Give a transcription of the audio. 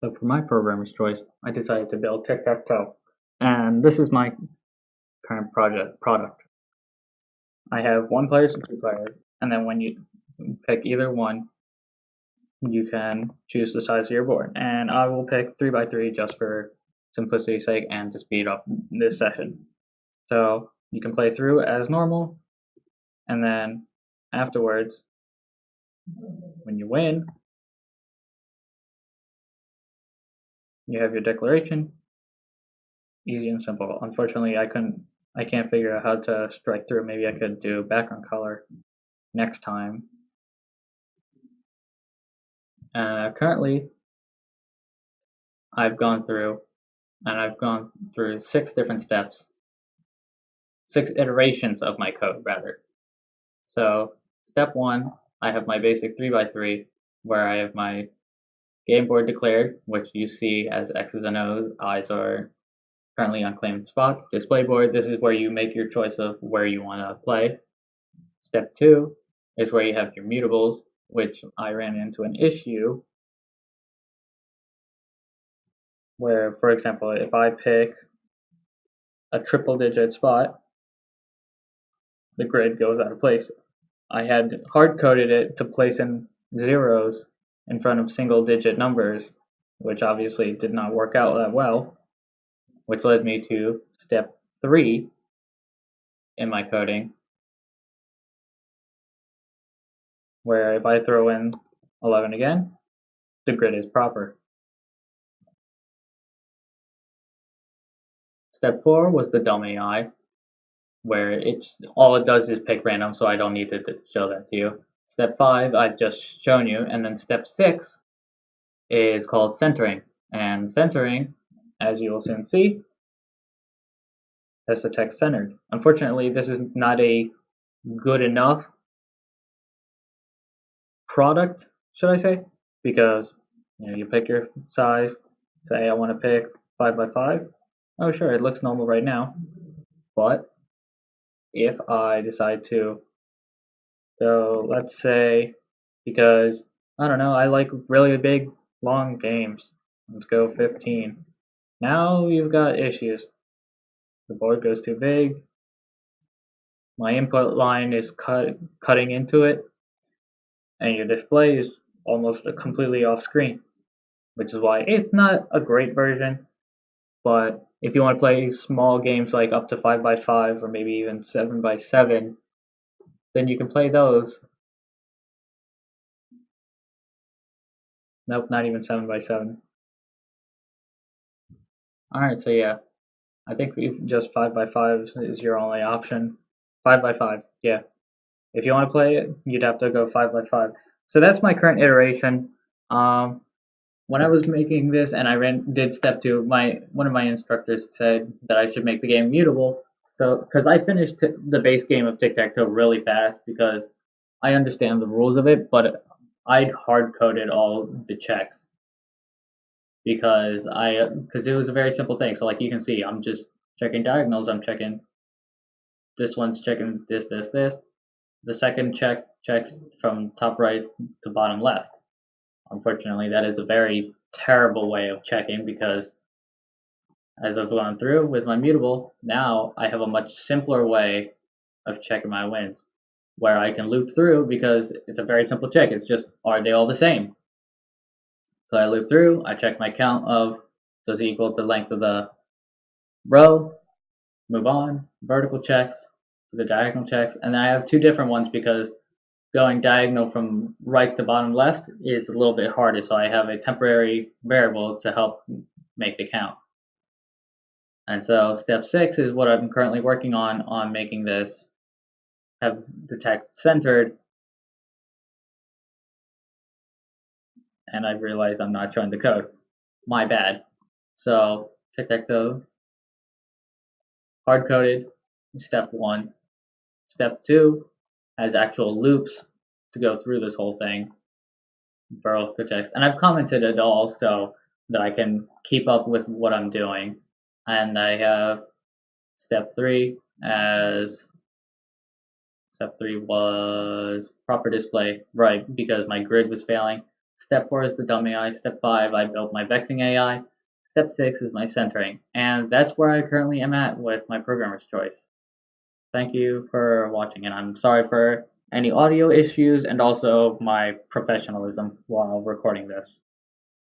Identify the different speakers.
Speaker 1: So for my programmer's choice, I decided to build Tic Tac Toe, and this is my current product. I have 1 player and 2 players, and then when you pick either one, you can choose the size of your board. And I will pick 3x3 just for simplicity's sake and to speed up this session. So you can play through as normal, and then afterwards, when you win, you have your declaration. Easy and simple. Unfortunately, I can't figure out how to strike through. Maybe I could do background color next time. Currently, I've gone through 6 different steps, 6 iterations of my code rather. So step 1, I have my basic 3x3 where I have my game board declared, which you see as X's and O's. I's are currently unclaimed spots. Display board, this is where you make your choice of where you want to play. Step 2 is where you have your mutables, which I ran into an issue where, for example, if I pick a triple digit spot, the grid goes out of place. I had hard coded it to place in zeros in front of single digit numbers, which obviously did not work out that well, which led me to step 3 in my coding, where if I throw in 11 again, the grid is proper. Step 4 was the dumb AI, where all it does is pick random, so I don't need to show that to you. Step 5 I've just shown you, and then step 6 is called centering. And centering, as you will soon see, has the text centered. Unfortunately, this is not a good enough product, should I say, because you pick your size, say I want to pick 5x5. Oh sure, it looks normal right now, but if I decide to go, let's say, because I don't know, I like really big long games, let's go 15. Now you've got issues. The board goes too big, my input line is cutting into it, and your display is almost completely off screen, which is why it's not a great version. But if you want to play small games like up to 5x5 or maybe even 7x7, then you can play those. Nope, not even 7x7. Alright, so yeah, I think if just 5x5 is your only option. 5x5, yeah. If you want to play it, you'd have to go 5x5. So that's my current iteration. When I was making this and I did step 2, one of my instructors said that I should make the game mutable. So because I finished the base game of Tic Tac Toe really fast because I understand the rules of it, but I'd hard coded all the checks because it was a very simple thing. So like you can see, I'm just checking diagonals. I'm checking this one's checking this. The second checks from top right to bottom left. Unfortunately, that is a very terrible way of checking because as I've gone through with my mutable, now I have a much simpler way of checking my wins where I can loop through because it's a very simple check. It's just, are they all the same? So I loop through, I check my count of does it equal the length of the row, move on, vertical checks to the diagonal checks, and then I have 2 different ones because going diagonal from right to bottom left is a little bit harder, so I have a temporary variable to help make the count. And so step 6 is what I'm currently working on making this have the text centered, and I've realized I'm not showing the code. My bad. So Tic Tac Toe, hard coded, step 1. Step 2 has actual loops to go through this whole thing, vertical checks, and I've commented it all so that I can keep up with what I'm doing. And I have step 3 as step 3 was proper display, right, because my grid was failing. Step 4 is the dumb AI. Step 5, I built my vexing AI. Step 6 is my centering. And that's where I currently am at with my programmer's choice. Thank you for watching, and I'm sorry for any audio issues and also my professionalism while recording this.